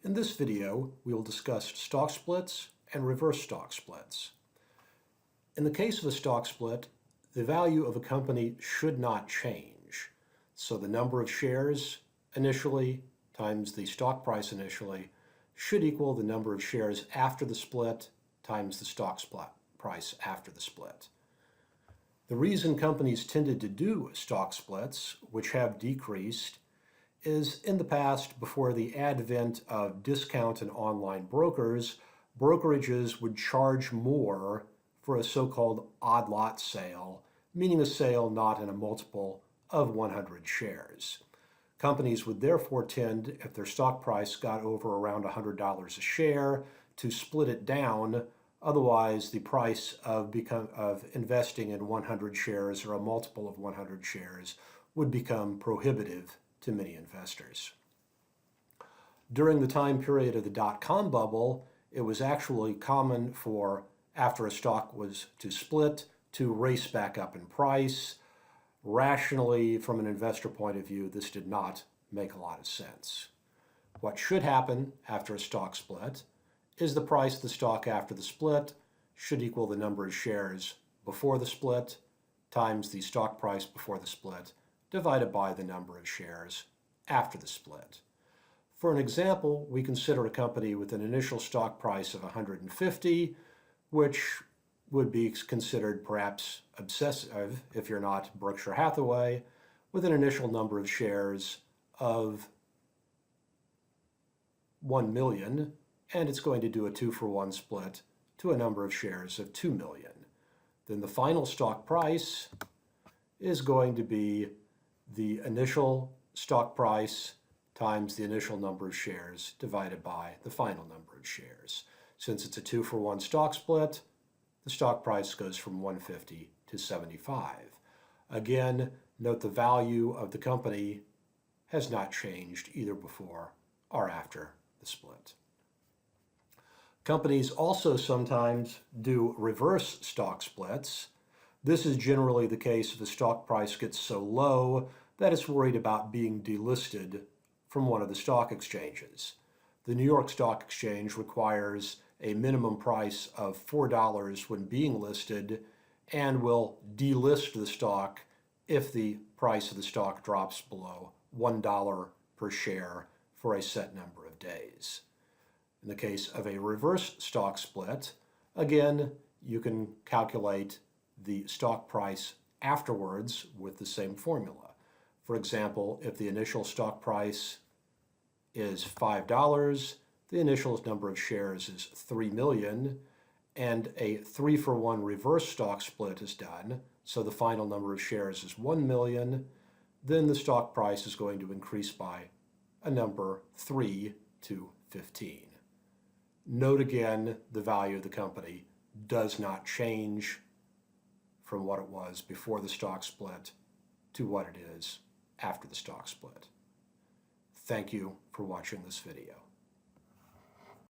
In this video, we will discuss stock splits and reverse stock splits. In the case of a stock split, the value of a company should not change. So the number of shares initially times the stock price initially should equal the number of shares after the split times the stock price after the split. The reason companies tended to do stock splits, which have decreased, is in the past, before the advent of discount and online brokers, brokerages would charge more for a so-called odd lot sale, meaning a sale not in a multiple of 100 shares. Companies would therefore tend, if their stock price got over around $100 a share, to split it down. Otherwise, the price of investing in 100 shares or a multiple of 100 shares would become prohibitive to many investors. During the time period of the dot-com bubble, it was actually common for, after a stock was to split, to race back up in price. Rationally, from an investor point of view, this did not make a lot of sense. What should happen after a stock split is the price of the stock after the split should equal the number of shares before the split times the stock price before the split divided by the number of shares after the split. For an example, we consider a company with an initial stock price of 150, which would be considered perhaps obsessive if you're not Berkshire Hathaway, with an initial number of shares of 1 million, and it's going to do a 2-for-1 split to a number of shares of 2 million. Then the final stock price is going to be the initial stock price times the initial number of shares divided by the final number of shares. Since it's a 2-for-1 stock split, the stock price goes from 150 to 75. Again, note the value of the company has not changed either before or after the split. Companies also sometimes do reverse stock splits. This is generally the case if the stock price gets so low that it's worried about being delisted from one of the stock exchanges. The New York Stock Exchange requires a minimum price of $4 when being listed and will delist the stock if the price of the stock drops below $1 per share for a set number of days. In the case of a reverse stock split, again, you can calculate the stock price afterwards with the same formula. For example, if the initial stock price is $5, the initial number of shares is 3 million, and a 3-for-1 reverse stock split is done, so the final number of shares is 1 million, then the stock price is going to increase by a number 3 to 15. Note again, the value of the company does not change from what it was before the stock split to what it is after the stock split. Thank you for watching this video.